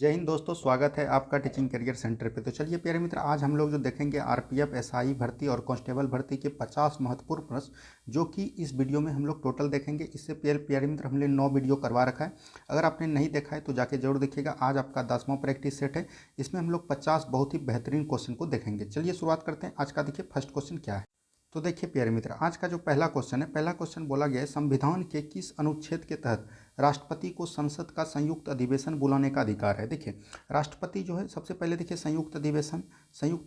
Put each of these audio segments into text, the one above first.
जय हिंद दोस्तों, स्वागत है आपका टीचिंग करियर सेंटर पे। तो चलिए प्यारे मित्र, आज हम लोग जो देखेंगे आरपीएफ, एसआई भर्ती और कांस्टेबल भर्ती के 50 महत्वपूर्ण प्रश्न, जो कि इस वीडियो में हम लोग टोटल देखेंगे। इससे प्यारे मित्र हमने 9 वीडियो करवा रखा है। अगर आपने नहीं देखा है तो जाके जरूर देखिएगा। आज आपका 10वां प्रैक्टिस सेट है। इसमें हम लोग 50 बहुत ही बेहतरीन क्वेश्चन को देखेंगे। चलिए शुरुआत करते हैं। आज का देखिए फर्स्ट क्वेश्चन क्या है। तो देखिए प्यारे मित्र, आज का जो पहला क्वेश्चन है, पहला क्वेश्चन बोला गया है संविधान के किस अनुच्छेद के तहत राष्ट्रपति को संसद का संयुक्त अधिवेशन बुलाने का अधिकार है। देखिए राष्ट्रपति जो है, सबसे पहले देखिए संयुक्त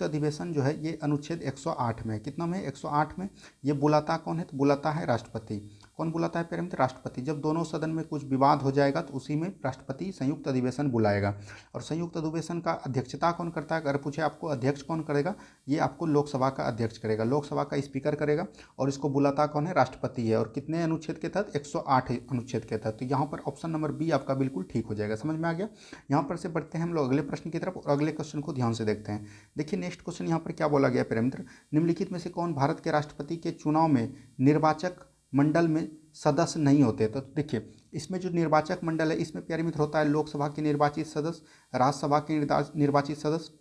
अधिवेशन जो है ये अनुच्छेद 108 में है। कितना में? 108 में। ये बुलाता कौन है? तो बुलाता है राष्ट्रपति। कौन बुलाता है प्यारे मित्र? राष्ट्रपति। जब दोनों सदन में कुछ विवाद हो जाएगा तो उसी में राष्ट्रपति संयुक्त अधिवेशन बुलाएगा। और संयुक्त अधिवेशन का अध्यक्षता कौन करता है? अगर पूछे आपको अध्यक्ष कौन करेगा, ये आपको लोकसभा का अध्यक्ष करेगा, लोकसभा का स्पीकर करेगा। और इसको बुलाता कौन है? राष्ट्रपति है। और कितने अनुच्छेद के तहत? 108 अनुच्छेद के तहत। तो यहाँ पर ऑप्शन नंबर बी आपका बिल्कुल ठीक हो जाएगा। समझ में आ गया। यहाँ पर से बढ़ते हैं हम लोग अगले प्रश्न की तरफ और अगले क्वेश्चन को ध्यान से देखते हैं। देखिए नेक्स्ट क्वेश्चन यहाँ पर क्या बोला गया प्यारे मित्र, निम्नलिखित में से कौन भारत के राष्ट्रपति के चुनाव में निर्वाचक मंडल में सदस्य नहीं होते। तो देखिए इसमें जो निर्वाचक मंडल है, इसमें प्यारे मित्र होता है लोकसभा के निर्वाचित सदस्य, राज्यसभा के निर्वाचित सदस्य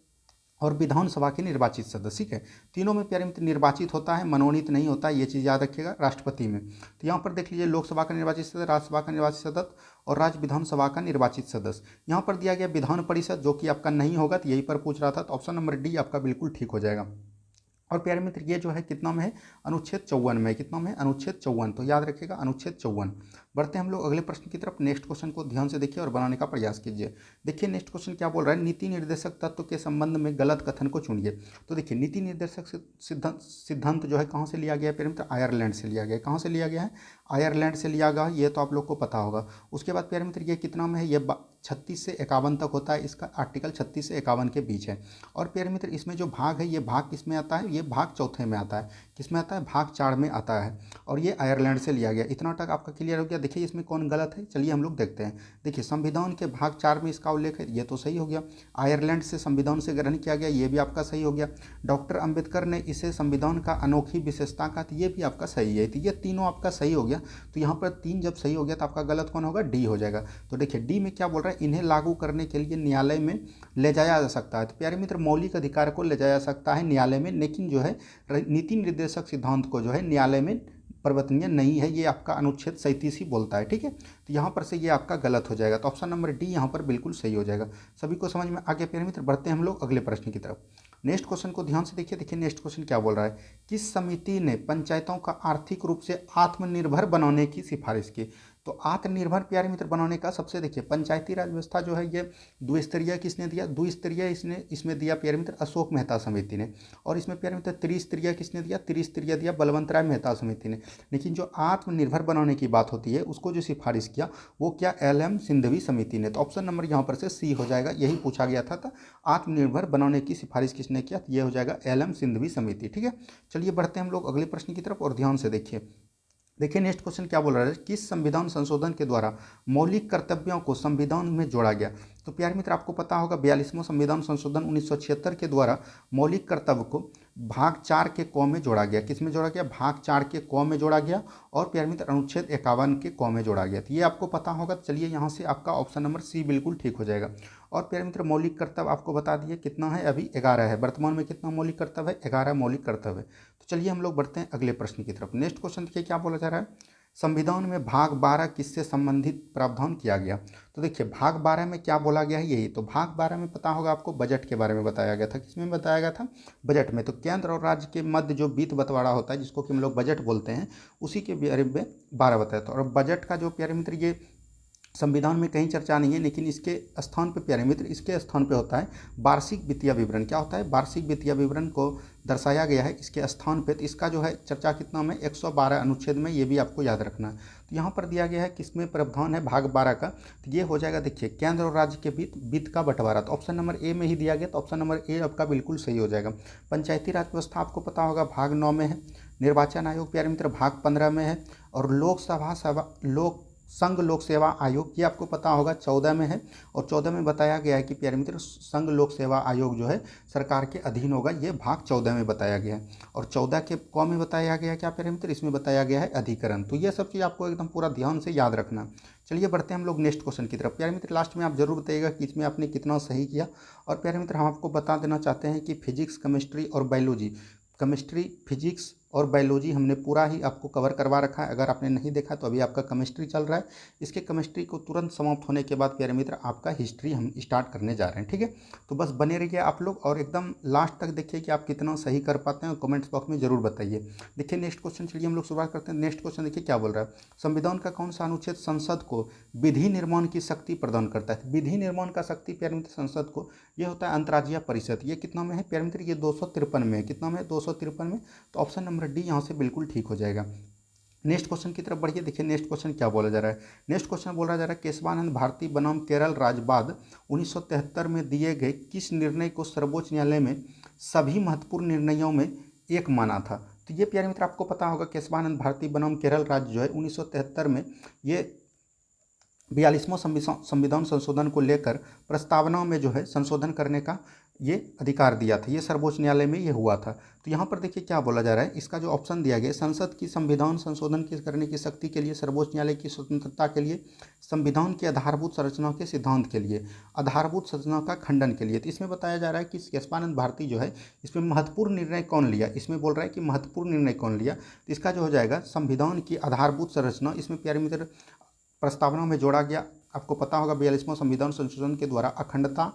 और विधानसभा के निर्वाचित सदस्य। ठीक है, तीनों में प्यारे मित्र निर्वाचित होता है, मनोनीत नहीं होता है। ये चीज़ याद रखिएगा राष्ट्रपति में। तो यहाँ पर देख लीजिए लोकसभा का निर्वाचित सदस्य, राज्यसभा का निर्वाचित सदस्य और राज्य विधानसभा का निर्वाचित सदस्य। यहाँ पर दिया गया विधान परिषद, जो कि आपका नहीं होगा, तो यहीं पर पूछ रहा था। तो ऑप्शन नंबर डी आपका बिल्कुल ठीक हो जाएगा। और प्यारे मित्र ये जो है कितना में है? अनुच्छेद 54 में। कितना में है? अनुच्छेद 54। तो याद रखिएगा अनुच्छेद 54। बढ़ते हैं हम लोग अगले प्रश्न की तरफ। नेक्स्ट क्वेश्चन को ध्यान से देखिए और बनाने का प्रयास कीजिए। देखिए नेक्स्ट क्वेश्चन क्या बोल रहा है, नीति निर्देशक तत्व के संबंध में गलत कथन को चुनिए। तो देखिए नीति निर्देशक सिद्धांत जो है कहाँ से लिया गया है प्यारे मित्र? आयरलैंड से लिया गया है। कहाँ से लिया गया है? आयरलैंड से लिया गया। ये तो आप लोग को पता होगा। उसके बाद प्यारे मित्र ये कितना में है? ये 36 से 51 तक होता है। इसका आर्टिकल 36 से 51 के बीच है। और प्यारे मित्र इसमें जो भाग है, ये भाग किस में आता है? ये भाग चौथे में आता है। किस में आता है? भाग 4 में आता है। और ये आयरलैंड से लिया गया। इतना तक आपका क्लियर हो गया। देखिए इसमें कौन गलत है, चलिए हम लोग देखते हैं। देखिए संविधान के भाग 4 में इसका उल्लेख है, ये तो सही हो गया। आयरलैंड से संविधान से ग्रहण किया गया, ये भी आपका सही हो गया। डॉक्टर अंबेडकर ने इसे संविधान का अनोखी विशेषता कहा, तो ये भी आपका सही है। तो ये तीनों आपका सही हो गया। तो यहाँ पर 3 जब सही हो गया तो आपका गलत कौन होगा? डी हो जाएगा। तो देखिए डी में क्या बोल रहा है, इन्हें लागू करने के लिए न्यायालय में ले जाया जा सकता है। तो प्यारे मित्र मौलिक अधिकार को ले जाया जा सकता है न्यायालय में, लेकिन जो है नीति निर्देशक सिद्धांत को जो है न्यायालय में परिवर्तनीय नहीं है। ये आपका अनुच्छेद 37 ही बोलता है। ठीक है, तो यहाँ पर से ये आपका गलत हो जाएगा। तो ऑप्शन नंबर डी यहाँ पर बिल्कुल सही हो जाएगा। सभी को समझ में आ गया प्यारे मित्र। बढ़ते हैं हम लोग अगले प्रश्न की तरफ। नेक्स्ट क्वेश्चन को ध्यान से देखिए। देखिए नेक्स्ट क्वेश्चन क्या बोल रहा है, किस समिति ने पंचायतों का आर्थिक रूप से आत्मनिर्भर बनाने की सिफारिश की। तो आत्मनिर्भर प्यारे मित्र बनाने का सबसे देखिए पंचायती राज व्यवस्था जो है ये द्विस्तरीय किसने दिया? द्विस्तरीय इसमें दिया प्यारे मित्र अशोक मेहता समिति ने। और इसमें प्यारे मित्र त्रिस्तरीय किसने दिया? त्रिस्तरीय दिया बलवंत राय मेहता समिति ने। लेकिन जो आत्मनिर्भर बनाने की बात होती है उसको जो सिफारिश किया वो क्या? LM सिंघवी समिति ने। तो ऑप्शन नंबर यहाँ पर से सी हो जाएगा। यही पूछा गया था आत्मनिर्भर बनाने की सिफारिश किसने किया? तो ये हो जाएगा LM सिंघवी समिति। ठीक है, चलिए बढ़ते हैं हम लोग अगले प्रश्न की तरफ और ध्यान से देखिए। देखिए नेक्स्ट क्वेश्चन क्या बोल रहा है, किस संविधान संशोधन के द्वारा मौलिक कर्तव्यों को संविधान में जोड़ा गया। तो प्यारे मित्र आपको पता होगा 42वां संविधान संशोधन 1976 के द्वारा मौलिक कर्तव्य को भाग 4 के क में जोड़ा गया। किस में जोड़ा गया? भाग 4 के क में जोड़ा गया। और प्यारे मित्र अनुच्छेद 51 के क में जोड़ा गया। तो ये आपको पता होगा। चलिए यहाँ से आपका ऑप्शन नंबर सी बिल्कुल ठीक हो जाएगा। और प्यारे मित्र मौलिक कर्तव्य आपको बता दिए कितना है, अभी 11 है। वर्तमान में कितना मौलिक कर्तव्य है? 11 मौलिक कर्तव्य है। तो चलिए हम लोग बढ़ते हैं अगले प्रश्न की तरफ। नेक्स्ट क्वेश्चन देखिए क्या बोला जा रहा है, संविधान में भाग 12 किससे संबंधित प्रावधान किया गया। तो देखिए भाग 12 में क्या बोला गया है, यही तो भाग 12 में पता होगा आपको बजट के बारे में बताया गया था। किसमें बताया गया था? बजट में। तो केंद्र और राज्य के मध्य जो वित्त बंटवारा होता है जिसको कि हम लोग बजट बोलते हैं, उसी के बारे में 12 बताया था। और बजट का जो प्यारे मित्र ये संविधान में कहीं चर्चा नहीं है, लेकिन इसके स्थान पे प्यारे मित्र इसके स्थान पे होता है वार्षिक वित्तीय विवरण। क्या होता है? वार्षिक वित्तीय विवरण को दर्शाया गया है इसके स्थान पे। तो इसका जो है चर्चा कितना में? 112 अनुच्छेद में। ये भी आपको याद रखना है। तो यहाँ पर दिया गया है किसमें प्रावधान है? भाग 12 का। तो ये हो जाएगा देखिए केंद्र और राज्य के वित्त का बंटवारा। तो ऑप्शन नंबर ए में ही दिया गया। तो ऑप्शन नंबर ए आपका बिल्कुल सही हो जाएगा। पंचायती राज व्यवस्था आपको पता होगा भाग 9 में है। निर्वाचन आयोग प्यारे मित्र भाग 15 में है। और लोक संघ लोक सेवा आयोग, ये आपको पता होगा 14 में है, और 14 में बताया गया है कि प्यारे मित्र संघ लोक सेवा आयोग जो है सरकार के अधीन होगा, ये भाग 14 में बताया गया है। और 14 के क में बताया गया है क्या प्यारे मित्र, इसमें बताया गया है अधिकरण। तो ये सब चीज़ आपको एकदम पूरा ध्यान से याद रखना। चलिए बढ़ते हैं हम लोग नेक्स्ट क्वेश्चन की तरफ। प्यारे मित्र लास्ट में आप जरूर बताइएगा कि इसमें आपने कितना सही किया। और प्यारे मित्र हम आपको बता देना चाहते हैं कि फिजिक्स, केमिस्ट्री और बायोलॉजी, केमिस्ट्री, फिजिक्स और बायोलॉजी हमने पूरा ही आपको कवर करवा रखा है। अगर आपने नहीं देखा तो अभी आपका केमिस्ट्री चल रहा है, इसके केमिस्ट्री को तुरंत समाप्त होने के बाद प्यारे मित्र आपका हिस्ट्री हम स्टार्ट करने जा रहे हैं, ठीक है। तो बस बने रहिए आप लोग और एकदम लास्ट तक देखिए कि आप कितना सही कर पाते हैं, और कमेंट्स बॉक्स में जरूर बताइए। देखिए नेक्स्ट क्वेश्चन, चलिए हम लोग शुरुआत करते हैं। नेक्स्ट क्वेश्चन देखिए क्या बोल रहा है, संविधान का कौन सा अनुच्छेद संसद को विधि निर्माण की शक्ति प्रदान करता है। विधि निर्माण का शक्ति प्यारे मित्र संसद को ये होता है अंतर्राज्यीय परिषद। ये कितना में है प्यारे मित्र, ये 253 में है। कितना में, 253 में। तो ऑप्शन नंबर डी यहाँ से बिल्कुल ठीक हो जाएगा। नेक्स्ट क्वेश्चन की तरफ बढ़िए। देखिए नेक्स्ट क्वेश्चन क्या बोला जा रहा है। नेक्स्ट क्वेश्चन बोला जा रहा है केशवानंद भारती बनाम केरल राज्य बाद 1973 में दिए गए किस निर्णय को सर्वोच्च न्यायालय में सभी महत्वपूर्ण निर्णयों में एक माना था। तो ये प्यारे मित्र आपको पता होगा केशवानंद भारती बनाम केरल राज्य जो है 1973 में ये 42वां संविधान संशोधन को लेकर प्रस्तावना में जो है संशोधन करने का ये अधिकार दिया था। ये सर्वोच्च न्यायालय में ये हुआ था। तो यहाँ पर देखिए क्या बोला जा रहा है, इसका जो ऑप्शन दिया गया, संसद की संविधान संशोधन की करने की शक्ति के लिए, सर्वोच्च न्यायालय की स्वतंत्रता के लिए, संविधान की आधारभूत संरचना के सिद्धांत के लिए, आधारभूत संरचना का खंडन के लिए। तो इसमें बताया जा रहा है कि केशवानंद भारती जो है इसमें महत्वपूर्ण निर्णय कौन लिया। इसमें बोल रहा है कि महत्वपूर्ण निर्णय कौन लिया। तो इसका जो हो जाएगा संविधान की आधारभूत संरचना, इसमें प्यारे मित्र प्रस्तावना में जोड़ा गया। आपको पता होगा 42वां संविधान संशोधन के द्वारा अखंडता,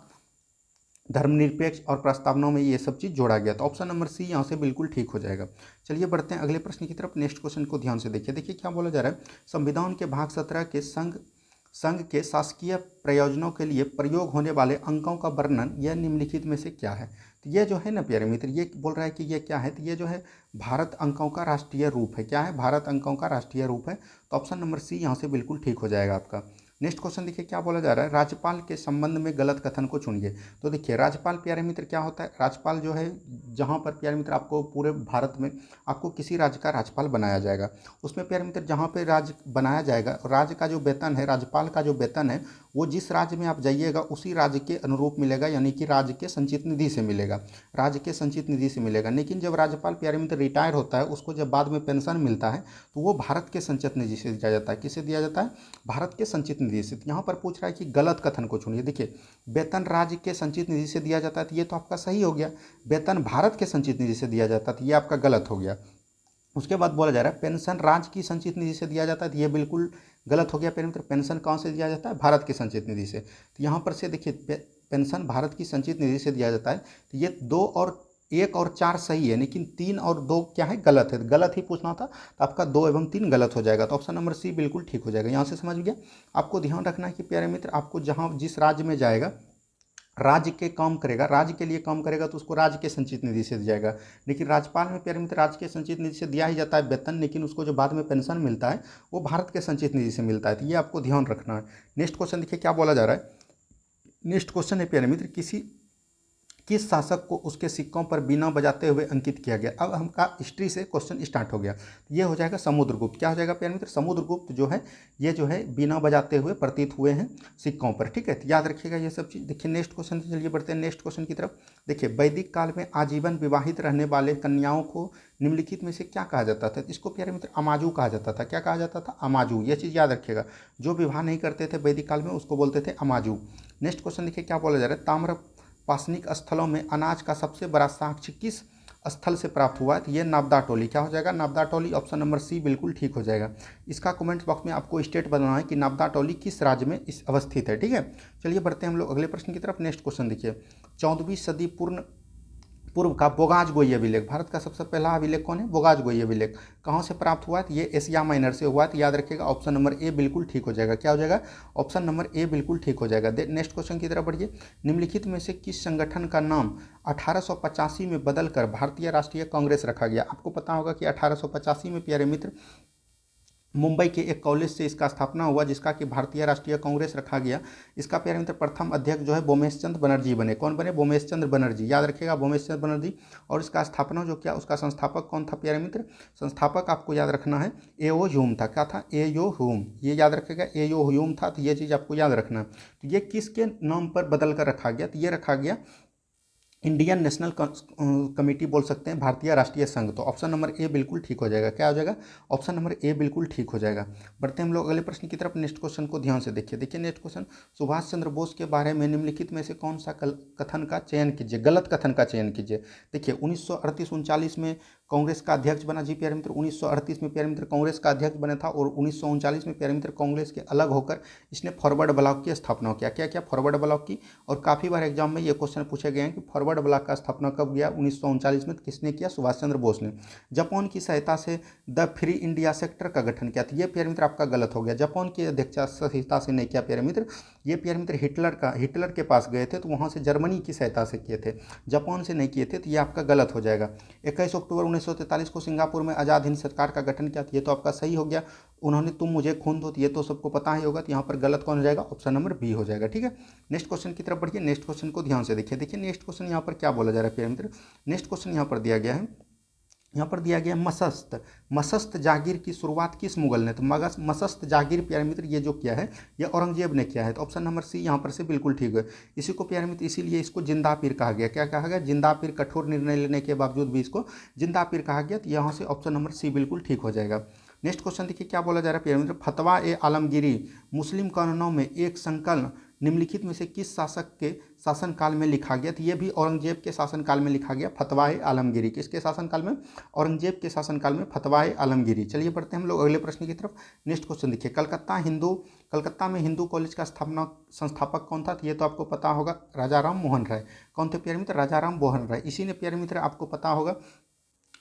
धर्मनिरपेक्ष और प्रस्तावनाओं में ये सब चीज़ जोड़ा गया। तो ऑप्शन नंबर सी यहाँ से बिल्कुल ठीक हो जाएगा। चलिए बढ़ते हैं अगले प्रश्न की तरफ। नेक्स्ट क्वेश्चन को ध्यान से देखिए। देखिए क्या बोला जा रहा है, संविधान के भाग 17 के संघ के शासकीय प्रयोजनों के लिए प्रयोग होने वाले अंकों का वर्णन यह निम्नलिखित में से क्या है। तो ये जो है ना प्यारे मित्र, ये बोल रहा है कि ये क्या है। तो ये जो है भारत अंकों का राष्ट्रीय रूप है। क्या है, भारत अंकों का राष्ट्रीय रूप है। तो ऑप्शन नंबर सी यहाँ से बिल्कुल ठीक हो जाएगा आपका। नेक्स्ट क्वेश्चन देखिए क्या बोला जा रहा है, राज्यपाल के संबंध में गलत कथन को चुनिए। तो देखिए राज्यपाल प्यारे मित्र क्या होता है, राज्यपाल जो है जहाँ पर प्यारे मित्र आपको पूरे भारत में आपको किसी राज्य का राज्यपाल बनाया जाएगा, उसमें प्यारे मित्र जहाँ पे राज्य बनाया जाएगा, राज्य का जो वेतन है, राज्यपाल का जो वेतन है वो जिस राज्य में आप जाइएगा उसी राज्य के अनुरूप मिलेगा, यानी कि राज्य के संचित निधि से मिलेगा, राज्य के संचित निधि से मिलेगा। लेकिन जब राज्यपाल प्यारे मित्र रिटायर होता है, उसको जब बाद में पेंशन मिलता है तो वो भारत के संचित निधि से दिया जाता है। किससे दिया जाता है, भारत के संचित निधि से। यहाँ पर पूछ रहा है कि गलत कथन को चुनिए। देखिए वेतन राज्य के संचित निधि से दिया जाता है, तो ये तो आपका सही हो गया। वेतन भारत के संचित निधि से दिया जाता है, तो ये आपका गलत हो गया। उसके बाद बोला जा रहा है पेंशन राज्य की संचित निधि से दिया जाता है, तो ये बिल्कुल गलत हो गया। प्यारे मित्र पेंशन कहाँ से दिया जाता है, भारत की संचित निधि से। तो यहाँ पर से देखिए पेंशन भारत की संचित निधि से दिया जाता है। तो ये 2 और 1 और 4 सही है, लेकिन 3 और 2 क्या है, गलत है। गलत ही पूछना था, तो आपका 2 एवं 3 गलत हो जाएगा। तो ऑप्शन नंबर सी बिल्कुल ठीक हो जाएगा। यहाँ से समझ गया। आपको ध्यान रखना है कि प्यारे मित्र आपको जहाँ जिस राज्य में जाएगा, राज्य के काम करेगा, राज्य के लिए काम करेगा, तो उसको राज्य के संचित निधि से दिया जाएगा। लेकिन राज्यपाल में प्यारे मित्र राज्य के संचित निधि से दिया ही जाता है वेतन, लेकिन उसको जो बाद में पेंशन मिलता है वो भारत के संचित निधि से मिलता है। तो ये आपको ध्यान रखना है। नेक्स्ट क्वेश्चन देखिए क्या बोला जा रहा है। नेक्स्ट क्वेश्चन है प्यारे मित्र, किस शासक को उसके सिक्कों पर बीना बजाते हुए अंकित किया गया। अब हमका हिस्ट्री से क्वेश्चन स्टार्ट हो गया। ये हो जाएगा समुद्रगुप्त। क्या हो जाएगा प्यारे मित्र, समुद्रगुप्त जो है ये जो है बीना बजाते हुए प्रतीत हुए हैं सिक्कों पर, ठीक है। तो याद रखिएगा ये सब चीज़। देखिए नेक्स्ट क्वेश्चन चलिए बढ़ते हैं नेक्स्ट क्वेश्चन की तरफ। देखिए वैदिक काल में आजीवन विवाहित रहने वाले कन्याओं को निम्नलिखित में से क्या कहा जाता था। इसको प्यारे मित्र अमाजू कहा जाता था। क्या कहा जाता था, अमाजू। ये चीज़ याद रखिएगा, जो विवाह नहीं करते थे वैदिक काल में उसको बोलते थे अमाजू। नेक्स्ट क्वेश्चन देखिए क्या बोला जा रहा है, ताम्र पाषाणिक स्थलों में अनाज का सबसे बड़ा साक्ष्य किस स्थल से प्राप्त हुआ है। तो ये नाबदा टोली। क्या हो जाएगा, नाबदा टोली। ऑप्शन नंबर सी बिल्कुल ठीक हो जाएगा। इसका कमेंट बॉक्स में आपको स्टेट बनाना है कि नाबदा टोली किस राज्य में इस अवस्थित है, ठीक है। चलिए बढ़ते हैं हम लोग अगले प्रश्न की तरफ। नेक्स्ट क्वेश्चन देखिए 14वीं सदी पूर्व का बोगाज-गोई अभिलेख, भारत का सबसे पहला अभिलेख कौन है, बोगाज-गोई अभिलेख, कहाँ से प्राप्त हुआ है। तो ये एशिया माइनर से हुआ है। तो याद रखिएगा ऑप्शन नंबर ए बिल्कुल ठीक हो जाएगा। क्या हो जाएगा, ऑप्शन नंबर ए बिल्कुल ठीक हो जाएगा। नेक्स्ट क्वेश्चन की तरफ बढ़िए। निम्नलिखित में से किस संगठन का नाम 1885 में बदलकर भारतीय राष्ट्रीय कांग्रेस रखा गया। आपको पता होगा कि 1885 में प्यारे मित्र मुंबई के एक कॉलेज से इसका स्थापना हुआ, जिसका कि भारतीय राष्ट्रीय कांग्रेस रखा गया। इसका प्यारे मित्र प्रथम अध्यक्ष जो है बोमेश चंद्र बनर्जी बने। कौन बने? बोमेश चंद्र बनर्जी, याद रखिएगा, बोमेश चंद्र बनर्जी। और इसका स्थापना जो किया, उसका संस्थापक कौन था प्यारे मित्र? संस्थापक आपको याद रखना है एओ ह्यूम था। क्या था? एओ ह्यूम, ये याद रखेगा, एओ ह्यूम था। तो ये चीज़ आपको याद रखना है। तो ये किसके नाम पर बदल कर रखा गया? तो ये रखा गया इंडियन नेशनल कमेटी, बोल सकते हैं भारतीय राष्ट्रीय संघ। तो ऑप्शन नंबर ए बिल्कुल ठीक हो जाएगा। क्या हो जाएगा? ऑप्शन नंबर ए बिल्कुल ठीक हो जाएगा। बढ़ते हैं हम लोग अगले प्रश्न की तरफ। नेक्स्ट क्वेश्चन को ध्यान से देखिए। देखिए नेक्स्ट क्वेश्चन, सुभाष चंद्र बोस के बारे में निम्नलिखित में से कौन सा कथन का चयन कीजिए, गलत कथन का चयन कीजिए। देखिए 1938-39 में कांग्रेस का अध्यक्ष बना जी प्यारे मित्र। 1938 में प्यारे मित्र कांग्रेस का अध्यक्ष बना था, और 1939 में प्यारे मित्र कांग्रेस के अलग होकर इसने फॉरवर्ड ब्लॉक की स्थापना किया। क्या क्या? फॉरवर्ड ब्लॉक की। और काफ़ी बार एग्जाम में ये क्वेश्चन पूछे गए हैं कि फॉरवर्ड ब्लॉक का स्थापना कब किया? 1939 में। किसने किया? सुभाष चंद्र बोस ने। जापान की सहायता से द फ्री इंडिया सेक्टर का गठन किया था। ये प्यारे मित्र आपका गलत हो गया। जापान की अध्यक्षता सहायता से नहीं किया प्यारे मित्र। ये प्यारे मित्र हिटलर के पास गए थे, तो वहाँ से जर्मनी की सहायता से किए थे, जापान से नहीं किए थे। तो ये आपका गलत हो जाएगा। 21 अक्टूबर 1943 को सिंगापुर में आज़ाद हिंद सरकार का गठन किया था। ये तो आपका सही हो गया। उन्होंने तुम मुझे खून दो, तो ये तो सबको पता ही होगा। तो यहाँ पर गलत कौन हो जाएगा? ऑप्शन नंबर बी हो जाएगा। ठीक है, नेक्स्ट क्वेश्चन की तरफ बढ़िए। नेक्स्ट क्वेश्चन को ध्यान से देखिए। देखिए नेक्स्ट क्वेश्चन यहाँ पर क्या बोला जा रहा है प्यारे मित्र। नेक्स्ट क्वेश्चन यहाँ पर दिया गया है, यहाँ पर दिया गया मसस्त। मसस्त जागीर की शुरुआत किस मुगल ने? तो मसस्त जागीर प्यारे मित्र ये जो किया है, ये औरंगजेब ने किया है। तो ऑप्शन नंबर सी यहाँ पर से बिल्कुल ठीक है। इसी को प्यारे मित्र, इसीलिए इसको जिंदा पीर कहा गया। क्या कहा गया? जिंदा पीर। कठोर निर्णय लेने के बावजूद भी इसको जिंदा पीर कहा गया। तो यहाँ से ऑप्शन नंबर सी बिल्कुल ठीक हो जाएगा। नेक्स्ट क्वेश्चन देखिए क्या बोला जा रहा है प्यारे मित्र। फतवा ए आलमगीरी मुस्लिम कानूनों में एक संकलन निम्नलिखित में से किस शासक के शासनकाल में लिखा गया? तो ये भी औरंगजेब के शासनकाल में लिखा गया। फतवाए आलमगीरी किसके शासनकाल में? औरंगजेब के शासनकाल में फतवाए आलमगीरी। चलिए बढ़ते हैं हम लोग अगले प्रश्न की तरफ। नेक्स्ट क्वेश्चन देखिए, कलकत्ता में हिंदू कॉलेज का संस्थापक कौन था? तो ये तो आपको पता होगा, राजा राम मोहन राय। कौन थे प्यारे मित्र? राजा राम मोहन राय। इसी ने प्यारे मित्र आपको पता होगा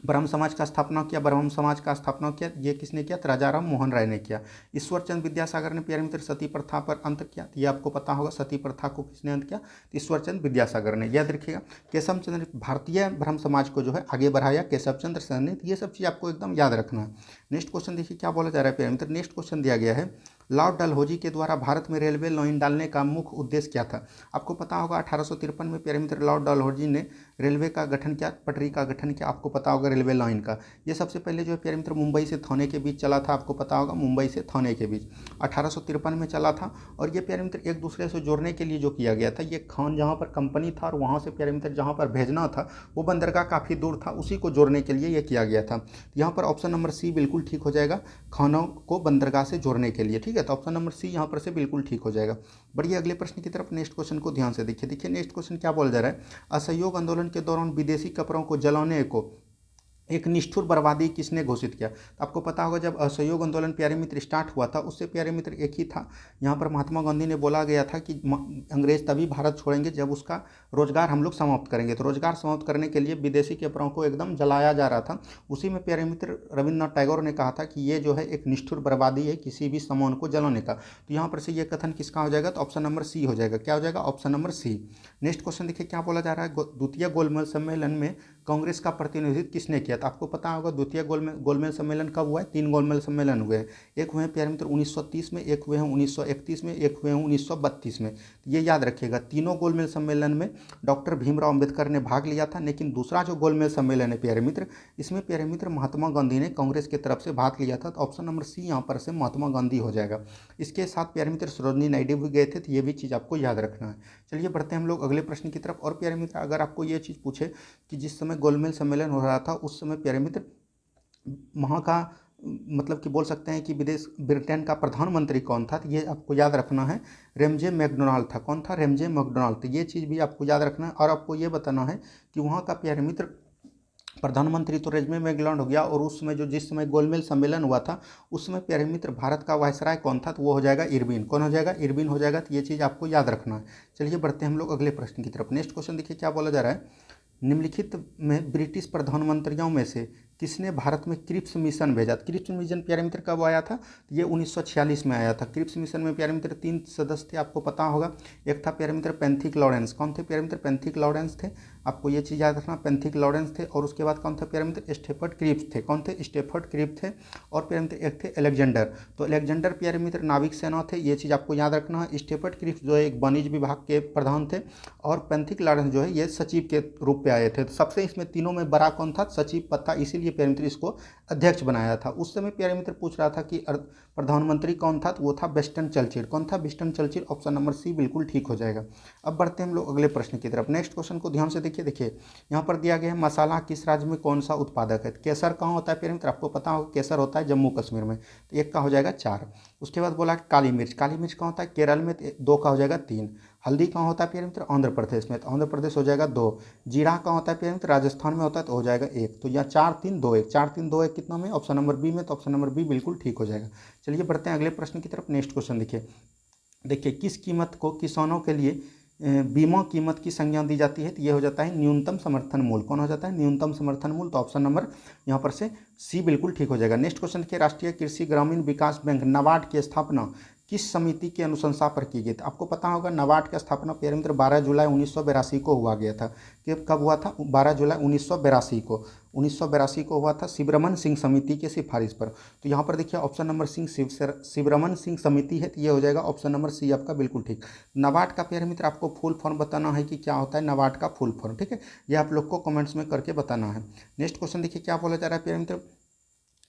ब्रह्म समाज का स्थापना किया। ब्रह्म समाज का स्थापना किया, ये किसने किया? तो राजा राम मोहन राय ने किया। ईश्वरचंद विद्यासागर ने प्यारे मित्र सती प्रथा पर अंत किया। ये आपको पता होगा, सती प्रथा को किसने अंत किया? तो ईश्वरचंद विद्यासागर ने। याद रखिएगा, केशव चंद्र भारतीय ब्रह्म समाज को जो है आगे बढ़ाया, केशव चंद्र सेन ने। ये सब चीज़ आपको एकदम याद रखना है। नेक्स्ट क्वेश्चन देखिए क्या बोला जा रहा है प्यारे मित्र। नेक्स्ट क्वेश्चन दिया गया है, लॉर्ड डलहौजी के द्वारा भारत में रेलवे लाइन डालने का मुख्य उद्देश्य क्या था? आपको पता होगा 1853 में प्यारे मित्र लॉर्ड डलहौजी ने रेलवे का गठन किया, पटरी का गठन किया। आपको पता होगा रेलवे लाइन का। ये सबसे पहले जो है प्यारे मित्र मुंबई से थाने के बीच चला था। आपको पता होगा मुंबई से थाने के बीच 1853 में चला था। और ये प्यारे मित्र एक दूसरे से जोड़ने के लिए जो किया गया था, ये खान जहाँ पर कंपनी था और वहाँ से प्यारे मित्र जहाँ पर भेजना था वो बंदरगाह काफ़ी दूर था, उसी को जोड़ने के लिए ये किया गया था। यहाँ पर ऑप्शन नंबर सी बिल्कुल ठीक हो जाएगा, खानों को बंदरगाह से जोड़ने के लिए। ठीक है, तो ऑप्शन नंबर सी यहाँ पर से बिल्कुल ठीक हो जाएगा। बढ़िए अगले प्रश्न की तरफ। नेक्स्ट क्वेश्चन को ध्यान से देखिए। देखिए नेक्स्ट क्वेश्चन क्या बोला जा रहा है, असहयोग आंदोलन के दौरान विदेशी कपड़ों को जलाने को एक निष्ठुर बर्बादी किसने घोषित किया? तो आपको पता होगा जब असहयोग आंदोलन प्यारे मित्र स्टार्ट हुआ था, उससे प्यारे मित्र एक ही था। यहाँ पर महात्मा गांधी ने बोला गया था कि अंग्रेज तभी भारत छोड़ेंगे जब उसका रोजगार हम लोग समाप्त करेंगे। तो रोजगार समाप्त करने के लिए विदेशी कपड़ों को एकदम जलाया जा रहा था। उसी में प्यारे मित्र रविन्द्रनाथ टैगोर ने कहा था कि ये जो है एक निष्ठुर बर्बादी है किसी भी सामान को जलाने का। तो यहाँ पर से ये कथन किसका हो जाएगा? तो ऑप्शन नंबर सी हो जाएगा। क्या हो जाएगा? Option number C. Next question देखिए क्या बोला जा रहा है, द्वितीय गोलमेज सम्मेलन में कांग्रेस का प्रतिनिधित्व किसने किया? तो आपको पता होगा द्वितीय गोलमेज सम्मेलन कब हुआ है? 3 गोलमेज सम्मेलन हुए हैं। एक हुए हैं प्यारे मित्र 1930 में, एक हुए हैं 1931 में, एक हुए हैं 1932 में। तो ये याद रखिएगा, तीनों गोलमेज सम्मेलन में डॉक्टर भीमराव अंबेडकर ने भाग लिया था। लेकिन दूसरा जो गोलमेज सम्मेलन है प्यारे मित्र, इसमें प्यारे मित्र महात्मा गांधी ने कांग्रेस की तरफ से भाग लिया था। तो ऑप्शन नंबर सी यहाँ पर से महात्मा गांधी हो जाएगा। इसके साथ प्यारे मित्र सरोजनी नायडू भी गए थे। तो ये भी चीज़ आपको याद रखना है। चलिए बढ़ते हैं हम लोग अगले प्रश्न की तरफ। और प्यारे मित्र अगर आपको ये चीज़ पूछे कि जिस समय गोलमेज सम्मेलन हो रहा था उस समय प्यारे मित्र वहाँ का मतलब कि बोल सकते हैं कि ब्रिटेन का प्रधानमंत्री कौन था? तो ये आपको याद रखना है, रेमजे मैकडोनाल्ड था। कौन था? Ramsay MacDonald. तो ये चीज़ भी आपको याद रखना है। और आपको ये बताना है कि वहाँ का प्यारे मित्र प्रधानमंत्री तो रेमजे मैकडोनाल्ड हो गया, और उस समय जिस समय गोलमेज सम्मेलन हुआ था उस समय प्यारे मित्र भारत का वायसराय कौन था? तो वो हो जाएगा इरविन। कौन हो जाएगा? इरविन हो जाएगा। तो ये चीज़ आपको याद रखना है। चलिए बढ़ते हैं हम लोग अगले प्रश्न की तरफ। नेक्स्ट क्वेश्चन देखिए क्या बोला जा रहा है, निम्नलिखित में ब्रिटिश प्रधानमंत्रियों में से किसने भारत में क्रिप्स मिशन भेजा? क्रिप्स मिशन प्यारे मित्र कब आया था? ये 1946 में आया था। क्रिप्स मिशन में प्यारे मित्र 3 सदस्य थे, आपको पता होगा। एक था प्यारे मित्र पेंथिक लॉरेंस। कौन थे प्यारे मित्र? पेंथिक लॉरेंस थे, आपको ये चीज़ याद रखना, पेंथिक लॉरेंस थे। और उसके बाद कौन था प्यारे मित्र? स्टेफर्ड क्रिप्स थे। कौन थे? स्टेफर्ड क्रिप्स थे। और प्यारे मित्र एक थे अलेक्जेंडर। तो अलेक्जेंडर प्यारे मित्र नाविक सेना थे, ये चीज़ आपको याद रखना है। स्टेफर्ड क्रिप्स जो है एक वाणिज्य विभाग के प्रधान थे, और पेंथिक लॉरेंस जो है ये सचिव के रूप में आए थे। तो सबसे इसमें तीनों में बड़ा कौन था? सचिव पद था, इसीलिए प्यारे मित्र इसको अध्यक्ष बनाया था। उस समय प्यारे मित्र पूछ रहा था कि प्रधानमंत्री कौन था? तो वो था विंस्टन चर्चिल। कौन था? Winston Churchill. Option number C बिल्कुल ठीक हो जाएगा। अब बढ़ते हैं हम लोग अगले प्रश्न की तरफ। नेक्स्ट क्वेश्चन को ध्यान से देखिए यहाँ पर दिया गया है, मसाला किस राज्य में कौन सा उत्पादक है? केसर कहाँ होता है प्यारे मित्र? आपको पता होगा केसर होता है जम्मू कश्मीर में, तो एक का हो जाएगा 4। उसके बाद बोला काली मिर्च। काली मिर्च कहाँ होता है? केरल में, 2 का हो जाएगा 3। हल्दी कहाँ होता है प्यारे मित्र? आंध्र प्रदेश में, तो आंध्र प्रदेश हो जाएगा 2। जीरा कहाँ होता है प्यारे मित्र? राजस्थान में होता है, तो हो जाएगा 1। तो यह 4 3 2 1, 4 3 2 1 कितना में? ऑप्शन नंबर बी में, तो ऑप्शन नंबर बी बिल्कुल ठीक हो जाएगा। चलिए बढ़ते हैं अगले प्रश्न की तरफ। नेक्स्ट क्वेश्चन देखिए किस कीमत को किसानों के लिए बीमा कीमत की संज्ञा दी जाती है? तो ये हो जाता है न्यूनतम समर्थन मूल्य। कौन हो जाता है? न्यूनतम समर्थन मूल्य। तो ऑप्शन नंबर यहाँ पर से सी बिल्कुल ठीक हो जाएगा। नेक्स्ट क्वेश्चन देखिए, राष्ट्रीय कृषि ग्रामीण विकास बैंक नाबार्ड की स्थापना किस समिति की अनुशंसा पर की गई? आपको पता होगा नाबार्ड की स्थापना प्यारे मित्र 12 जुलाई 1982 को हुआ गया था। कब हुआ था? 12 जुलाई 1982 को। 1982 को हुआ था शिवरमन सिंह समिति के सिफारिश पर। तो यहाँ पर देखिए ऑप्शन नंबर शिवरमन सिंह समिति है, तो ये हो जाएगा ऑप्शन नंबर सी आपका बिल्कुल ठीक। नाबार्ड का प्यारे मित्र आपको फुल फॉर्म बताना है कि क्या होता है नाबार्ड का फुल फॉर्म, ठीक है? ये आप लोग को कमेंट्स में करके बताना है। नेक्स्ट क्वेश्चन देखिए क्या बोला जा रहा है प्यारे मित्र।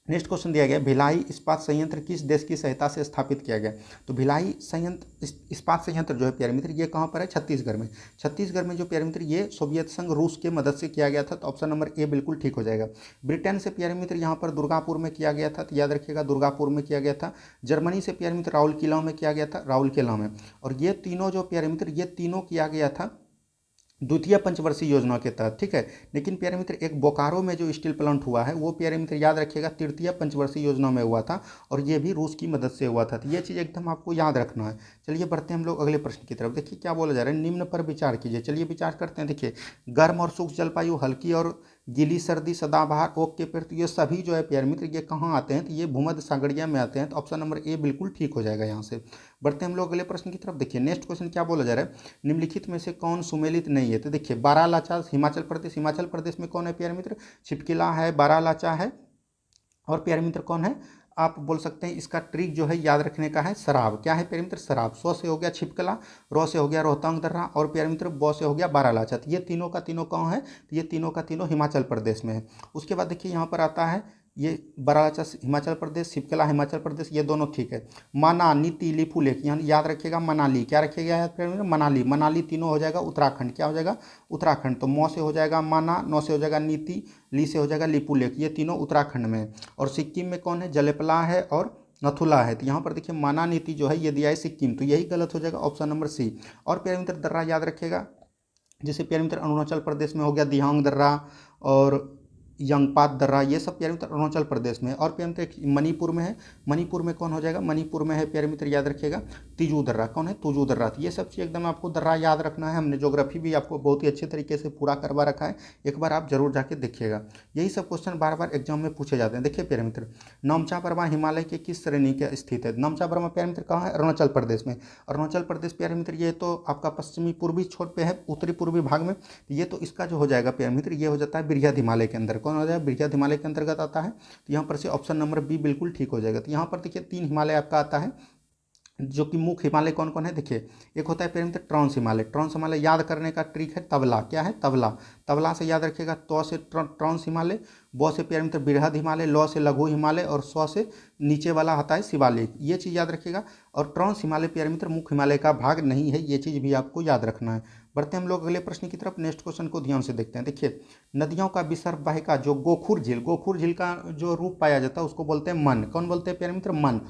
नेक्स्ट क्वेश्चन दिया गया, भिलाई इस्पात संयंत्र किस देश की सहायता से स्थापित किया गया? तो भिलाई संयंत्र इस्पात संयंत्र जो है प्यारे मित्र ये कहाँ पर है? छत्तीसगढ़ में। छत्तीसगढ़ में जो प्यारे मित्र ये सोवियत संघ रूस के मदद से किया गया था, तो ऑप्शन नंबर ए बिल्कुल ठीक हो जाएगा। ब्रिटेन से प्यारे मित्र यहाँ पर दुर्गापुर में किया गया था, तो याद रखिएगा दुर्गापुर में किया गया था। जर्मनी से प्यारे मित्र राउरकेला में किया गया था, राउरकेला में। और ये तीनों जो प्यारे मित्र ये तीनों किया गया था द्वितीय पंचवर्षीय योजना के तहत, ठीक है? लेकिन प्यारे मित्र एक बोकारो में जो स्टील प्लांट हुआ है वो प्यारे मित्र याद रखिएगा तृतीय पंचवर्षीय योजना में हुआ था, और ये भी रूस की मदद से हुआ था। तो ये चीज़ एकदम आपको याद रखना है। चलिए बढ़ते हैं हम लोग अगले प्रश्न की तरफ। देखिए क्या बोला जा रहा है, निम्न पर विचार कीजिए। चलिए विचार करते हैं। देखिए गर्म और शुष्क जलवायु, हल्की और गीली सर्दी, सदाबहार, ओक के पेड़, तो ये सभी जो है प्यारे मित्र ये कहाँ आते हैं? तो ये भूमध्य सागरिया में आते हैं। तो ऑप्शन नंबर ए बिल्कुल ठीक हो जाएगा यहाँ से। बढ़ते हैं हम लोग अगले प्रश्न की तरफ। देखिए नेक्स्ट क्वेश्चन क्या बोला जा रहा है, निम्नलिखित में से कौन सुमेलित नहीं है? तो देखिए बारालाचा हिमाचल प्रदेश, हिमाचल प्रदेश में कौन है प्यारे मित्र? छिपकिला है, बारालाचा है, और प्यारे मित्र कौन है? आप बोल सकते हैं इसका ट्रिक जो है याद रखने का है, शराब। क्या है प्यारे मित्र? शराब। सौ से हो गया छिपकला, रो से हो गया रोहतांग दर्रा, और प्यारे मित्र बौ से हो गया बारालाचा। तो ये तीनों का तीनों कहाँ है? तो ये तीनों का तीनों हिमाचल प्रदेश में है। उसके बाद देखिए यहाँ पर आता है ये बारालाचा हिमाचल प्रदेश, छिपकला हिमाचल प्रदेश, ये दोनों ठीक है। मना, नीति, लिपू लेक, यानी याद रखिएगा मनाली। क्या रखिएगा याद प्यारे मित्र? मनाली। मनाली तीनों हो जाएगा उत्तराखंड। क्या हो जाएगा? उत्तराखंड। तो मौ से हो जाएगा माना, नौ से हो जाएगा नीति, ली से हो जाएगा लिपू लेक, ये तीनों उत्तराखंड में है। और सिक्किम में कौन है? जलेपला है और नथुला है। तो यहाँ पर देखिए माना नीति जो है ये दिया है सिक्किम, तो यही गलत हो जाएगा ऑप्शन नंबर सी। और प्यारे मित्र दर्रा याद रखिएगा, जैसे प्यारे मित्र अरुणाचल प्रदेश में हो गया दिहांग दर्रा और यंगपात दर्रा, ये सब प्यारे मित्र अरुणाचल प्रदेश में। और प्यारे मित्र मणिपुर में है, मणिपुर में कौन हो जाएगा? मणिपुर में है प्यारे मित्र याद रखिएगा तिजू दर्रा। कौन है? तुजू दर्रा। ये सब चीज़ एकदम आपको दर्रा याद रखना है। हमने ज्योग्राफी भी आपको बहुत ही अच्छे तरीके से पूरा करवा रखा है, एक बार आप जरूर जाके देखिएगा। यही सब क्वेश्चन बार बार एग्जाम में पूछे जाते हैं। देखिए प्यारे मित्र नामचा बर्मा हिमालय के किस श्रेणी के स्थित है? नामचा बर्मा प्यारे मित्र कहाँ है? अरुणाचल प्रदेश में। अरुणाचल प्रदेश प्यारे मित्र ये तो आपका पश्चिमी पूर्वी छोर पे है, उत्तरी पूर्वी भाग में। ये तो इसका जो हो जाएगा प्यारे मित्र ये हो जाता है बृहद हिमालय के अंदर। कौन हो जाएगा? बृहद हिमालय के अंतर्गत आता है। तो यहाँ पर से ऑप्शन नंबर बी बिल्कुल ठीक हो जाएगा। तो यहाँ पर देखिए 3 हिमालय आपका आता है, जो कि मुख्य हिमालय कौन कौन है? देखिए एक होता है प्यारे मित्र ट्रांस हिमालय। ट्रांस हिमालय याद करने का ट्रिक है तबला। क्या है? तबला। तबला से याद रखिएगा, तो से ट्रांस हिमालय, ब से प्यारे मित्र बृहद हिमालय, ल से लघु हिमालय, और स्व से नीचे वाला आता है शिवालिक। ये चीज़ याद रखिएगा। और ट्रांस हिमालय प्यारे मित्र मुख्य हिमालय का भाग नहीं है, ये चीज़ भी आपको याद रखना है। बढ़ते हम लोग अगले प्रश्न की तरफ। नेक्स्ट क्वेश्चन को ध्यान से देखते हैं। देखिए नदियों का विसर्ग वाहिका जो गोखुर झील का जो रूप पाया जाता है उसको बोलते हैं मन। कौन बोलते हैं प्यारे मित्र? मन।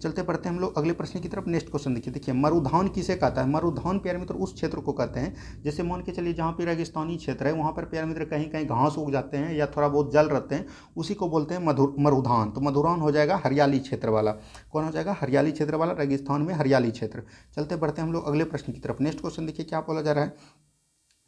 चलते पढ़ते हम लोग अगले प्रश्न की तरफ। नेक्स्ट क्वेश्चन देखिए मरुधान किसे कहता है? मरुधान प्यारे मित्र उस क्षेत्र को कहते हैं, जैसे मान के चलिए जहाँ पे रेगिस्तानी क्षेत्र है वहाँ पर प्यारे मित्र कहीं कहीं घास उग जाते हैं या थोड़ा बहुत जल रहते हैं, उसी को बोलते हैं मरुधान। तो मरुधान हो जाएगा हरियाली क्षेत्र वाला। कौन हो जाएगा? हरियाली क्षेत्र वाला, रेगिस्तान में हरियाली क्षेत्र। चलते बढ़ते हम लोग अगले प्रश्न की तरफ। नेक्स्ट क्वेश्चन देखिए क्या बोला जा रहा है,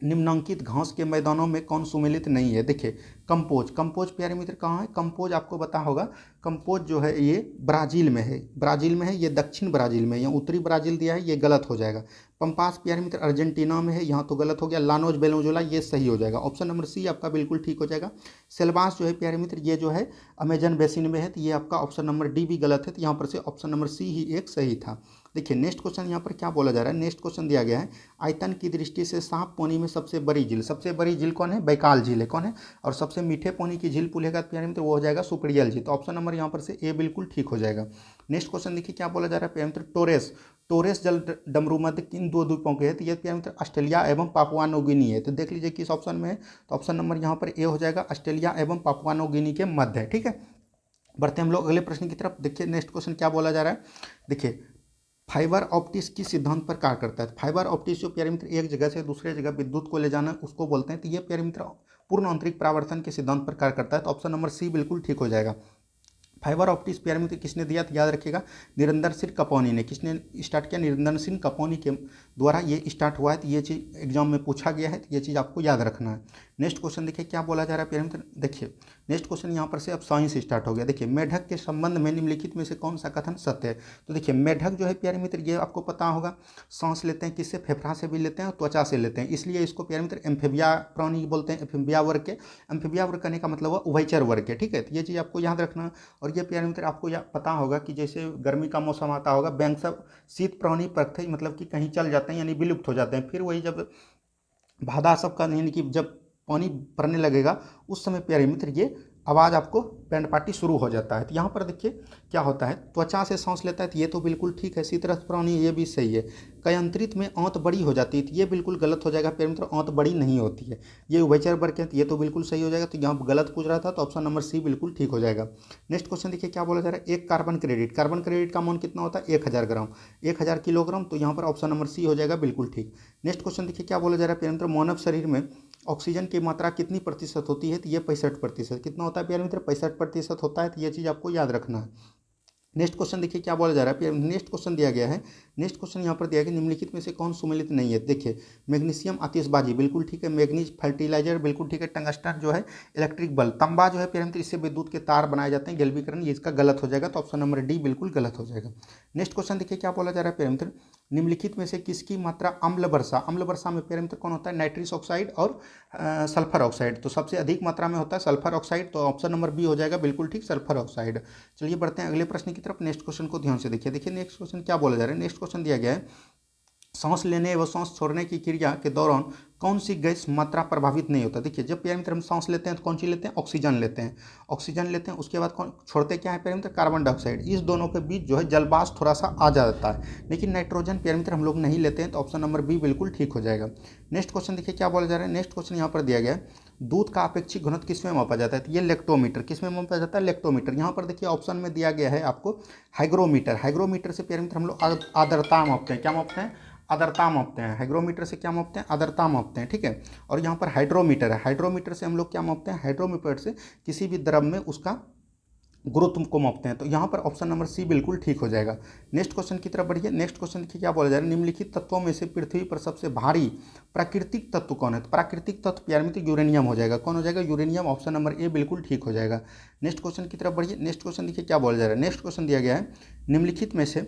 निम्नांकित घास के मैदानों में कौन सुमेलित नहीं है? देखिए कंपोज, कंपोज प्यारे मित्र कहाँ है? कंपोज आपको पता होगा, कंपोज जो है ये ब्राज़ील में है, ब्राज़ील में है, ये दक्षिण ब्राज़ील में, यहाँ उत्तरी ब्राज़ील दिया है, ये गलत हो जाएगा। पंपास प्यारे मित्र अर्जेंटीना में है, यहाँ तो गलत हो गया। लानोज बेलोजोला ये सही हो जाएगा, ऑप्शन नंबर सी आपका बिल्कुल ठीक हो जाएगा। सेल्वास जो है प्यारे मित्र ये जो है अमेजन बेसिन में है, तो ये आपका ऑप्शन नंबर डी भी गलत है, तो यहाँ पर से ऑप्शन नंबर सी ही एक सही था। देखिए नेक्स्ट क्वेश्चन यहाँ पर क्या बोला जा रहा है, नेक्स्ट क्वेश्चन दिया गया है आयतन की दृष्टि से साफ पानी में सबसे बड़ी झील, सबसे बड़ी झील कौन है? बैकाल झील है, कौन है? और सबसे मीठे पानी की झील पूछेगा प्यारे मित्र वो हो जाएगा सुपड़ियल झील, तो ऑप्शन नंबर यहाँ पर से ए बिल्कुल ठीक हो जाएगा। नेक्स्ट क्वेश्चन देखिए क्या बोला जा रहा है प्यारे मित्र, टोरेस, टोरेस जल डमरू मध्य किन दो द्वीपों के है? तो ये प्यारे मित्र ऑस्ट्रेलिया एवं पापुआ न्यूगिनी है, तो देख लीजिए किस ऑप्शन में है, तो ऑप्शन नंबर यहाँ पर ए हो जाएगा, ऑस्ट्रेलिया एवं पापुआ न्यूगिनी के मध्य है। ठीक है, बढ़ते हम लोग अगले प्रश्न की तरफ। देखिए नेक्स्ट क्वेश्चन क्या बोला जा रहा है, देखिए फाइबर ऑप्टिक्स किस सिद्धांत पर कार्य करता है? फाइबर ऑप्टिक्स जो प्यारे मित्र एक जगह से दूसरे जगह विद्युत को ले जाना उसको बोलते हैं, तो ये प्यारे मित्र पूर्ण आंतरिक परावर्तन के सिद्धांत पर कार्य करता है, तो ऑप्शन नंबर सी बिल्कुल ठीक हो जाएगा। फाइबर ऑप्टिक्स प्यारे मित्र किसने दिया? तो याद रखिएगा निरंतर सिंह कपोनी ने। किसने स्टार्ट किया? निरंतर सिंह कपोनी के द्वारा ये स्टार्ट हुआ है, तो ये चीज़ एग्जाम में पूछा गया है, तो ये चीज़ आपको याद रखना है। नेक्स्ट क्वेश्चन देखिए क्या बोला जा रहा है प्यारे मित्र, देखिए नेक्स्ट क्वेश्चन यहाँ पर से अब साइंस स्टार्ट हो गया। देखिए मेढक के संबंध में निम्नलिखित में से कौन सा कथन सत्य है? तो देखिए मेढक जो है प्यारे मित्र ये आपको पता होगा सांस लेते हैं किससे? फेफड़ा से भी लेते हैं और त्वचा से लेते हैं, इसलिए इसको प्यारे मित्र एम्फीबिया प्राणी बोलते हैं, एम्फीबिया वर्ग के। एम्फीबिया वर्ग करने का मतलब हुआ उभयचर वर्ग के, ठीक है, तो ये चीज़ आपको याद रखना। और ये प्यारे मित्र आपको पता होगा कि जैसे गर्मी का मौसम आता होगा बैंक सब शीत प्राणी प्रकृति मतलब कि कहीं चल जाते हैं यानी विलुप्त हो जाते हैं, फिर वही जब भादा सबका यानी कि जब पानी पड़ने लगेगा उस समय प्यारे मित्र ये आवाज़ आपको बैंड पार्टी शुरू हो जाता है। तो यहाँ पर देखिए क्या होता है, त्वचा से सांस लेता है, तो ये तो बिल्कुल ठीक है। शीतरस प्राणी ये भी सही है। कयंत्रित में आंत बड़ी हो जाती है, तो ये बिल्कुल गलत हो जाएगा प्यारे मित्र, आंत बड़ी नहीं होती है। ये उभयचर वर्ग है, तो ये तो बिल्कुल सही हो जाएगा, तो यहाँ गलत पूछ रहा था, तो ऑप्शन नंबर सी बिल्कुल ठीक हो जाएगा। नेक्स्ट क्वेश्चन देखिए क्या बोला जा रहा है, एक कार्बन क्रेडिट, कार्बन क्रेडिट का मान कितना होता है? 1000 ग्राम, 1000 किलोग्राम, तो यहाँ पर ऑप्शन नंबर सी हो जाएगा बिल्कुल ठीक। नेक्स्ट क्वेश्चन देखिए क्या बोला जा रहा है प्यारे मित्र, मानव शरीर में ऑक्सीजन की मात्रा कितनी प्रतिशत होती है? तो ये 65%। कितना होता है प्यारे मित्र? 65% होता है, तो ये चीज़ आपको याद रखना है। नेक्स्ट क्वेश्चन देखिए क्या बोला जा रहा है, नेक्स्ट क्वेश्चन दिया गया है, नेक्स्ट क्वेश्चन यहाँ पर दिया गया निम्नलिखित में से कौन सुमेलित नहीं है? देखिए मैग्नीशियम आतिशबाजी बिल्कुल ठीक है, मैग्नीज फर्टिलाइजर बिल्कुल ठीक है, टंगस्टन जो है इलेक्ट्रिक बल्ब, तांबा जो है प्यारे मित्र इससे विद्युत के तार बनाए जाते हैं, गैल्वीकरण, ये इसका गलत हो जाएगा, तो ऑप्शन नंबर डी बिल्कुल गलत हो जाएगा। नेक्स्ट क्वेश्चन देखिए क्या बोला जा रहा है प्यारे मित्र, निम्नलिखित में से किसकी मात्रा अम्ल वर्षा, अम्ल वर्षा में प्यारे मित्र कौन होता है? नाइट्रस ऑक्साइड और सल्फर ऑक्साइड, तो सबसे अधिक मात्रा में होता है सल्फर ऑक्साइड, तो ऑप्शन नंबर बी हो जाएगा बिल्कुल ठीक, सल्फर ऑक्साइड। चलिए बढ़ते हैं अगले प्रश्न की तरफ। नेक्स्ट क्वेश्चन को ध्यान से देखिए, देखिए नेक्स्ट क्वेश्चन क्या बोला जा रहा है, नेक्स्ट क्वेश्चन दिया गया है सांस लेने व सांस छोड़ने की क्रिया के दौरान कौन सी गैस मात्रा प्रभावित नहीं होता? देखिए जब प्यारे मित्र हम सांस लेते हैं तो कौन सी लेते हैं? ऑक्सीजन लेते हैं, ऑक्सीजन लेते हैं, उसके बाद कौन छोड़ते क्या है प्यारे मित्र? Carbon dioxide. इस दोनों के बीच जो है जलवाष्प थोड़ा सा आ जाता है, लेकिन नाइट्रोजन प्यारे मित्र हम लोग नहीं लेते हैं, तो ऑप्शन नंबर बी बिल्कुल ठीक हो जाएगा। नेक्स्ट क्वेश्चन देखिए क्या बोला जा रहा है, नेक्स्ट क्वेश्चन यहाँ पर दिया गया है दूध का अपेक्षित घनत्व किस में मापा जाता है? तो ये लेक्टोमीटर, किस में मापा जाता है? लेक्टोमीटर। यहाँ पर देखिए ऑप्शन में दिया गया है आपको हाइग्रोमीटर, हाइग्रोमीटर से प्यारे मित्र हम लोग आर्द्रता मापते हैं, क्या मापते हैं? आर्द्रता मापते हैं। हाइग्रोमीटर से क्या मापते हैं? आर्द्रता मापते हैं, ठीक है। और यहाँ पर हाइड्रोमीटर है, हाइड्रोमीटर से हम लोग क्या मापते हैं? हाइड्रोमीटर से किसी भी द्रव में उसका गुरुत्व को मापते हैं, तो यहाँ पर ऑप्शन नंबर सी बिल्कुल ठीक हो जाएगा। नेक्स्ट क्वेश्चन की तरफ बढ़िए, नेक्स्ट क्वेश्चन देखिए क्या बोला जा रहा है, निम्नलिखित तत्वों में से पृथ्वी पर सबसे भारी प्राकृतिक तत्व कौन है? तो प्राकृतिक तत्व प्यारे मित्र यूरेनियम हो जाएगा, कौन हो जाएगा? यूरेनियम, ऑप्शन नंबर ए बिल्कुल ठीक हो जाएगा। नेक्स्ट क्वेश्चन की तरफ बढ़िए, नेक्स्ट क्वेश्चन देखिए क्या बोला जा रहा है, नेक्स्ट क्वेश्चन दिया गया है निम्नलिखित में से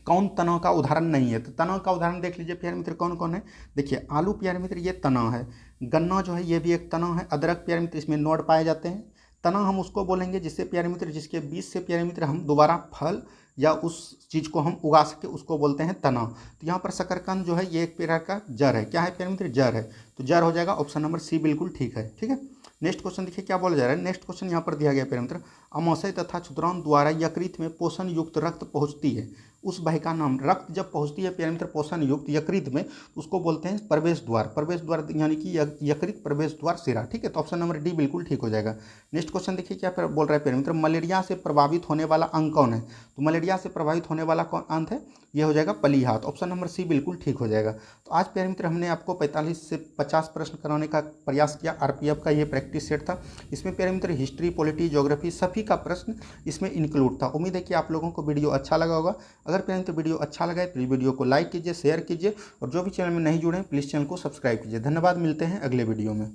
कौन तनाव का उदाहरण नहीं है? तो तनाव का उदाहरण देख लीजिए प्यारे मित्र कौन कौन है। देखिए आलू प्यारे मित्र ये तनाव है, गन्ना जो है ये भी एक तनाव है, अदरक प्यारे मित्र इसमें नोड पाए जाते हैं। तनाव हम उसको बोलेंगे जिससे प्यारे मित्र जिसके बीज से प्यारे मित्र हम दोबारा फल या उस चीज़ को हम उगा सके उसको बोलते हैं तनाव। तो यहाँ पर शकरकंद जो है ये एक प्रकार का जड़ है, क्या है प्यारे मित्र? जड़ है, तो जड़ हो जाएगा, ऑप्शन नंबर सी बिल्कुल ठीक है, ठीक है। नेक्स्ट क्वेश्चन देखिए क्या बोला जा रहा है, नेक्स्ट क्वेश्चन यहाँ पर दिया गया प्यारे मित्र, अमाशय तथा क्षुद्रांत द्वारा यकृत में पोषण युक्त रक्त पहुँचती है, उस वाहिका का नाम। रक्त जब पहुँचती है प्यारे मित्र पोषण युक्त यकृत में तो उसको बोलते हैं प्रवेश द्वार, प्रवेश द्वार यानी कि यकृत प्रवेश द्वार शिरा, ठीक है, तो ऑप्शन नंबर डी बिल्कुल ठीक हो जाएगा। नेक्स्ट क्वेश्चन देखिए क्या बोल रहा है प्यारे मित्र, मलेरिया से प्रभावित होने वाला अंग कौन है? तो मलेरिया से प्रभावित होने वाला कौन अंग है? ये हो जाएगा पलीहाथ, ऑप्शन नंबर सी बिल्कुल ठीक हो जाएगा। तो आज प्यारे मित्र हमने आपको 45 से 50 प्रश्न कराने का प्रयास किया, आरपीएफ का ये प्रैक्टिस सेट था। इसमें प्यारे मित्र हिस्ट्री, पॉलिटी, ज्योग्राफी सभी का प्रश्न इसमें इंक्लूड था। उम्मीद है कि आप लोगों को वीडियो अच्छा लगा होगा। अगर प्यारे मित्र वीडियो अच्छा लगा है प्लीज़ वीडियो को लाइक कीजिए, शेयर कीजिए और जो भी चैनल में नहीं जुड़े हैं प्लीज़ चैनल को सब्सक्राइब कीजिए। धन्यवाद, मिलते हैं अगले वीडियो में।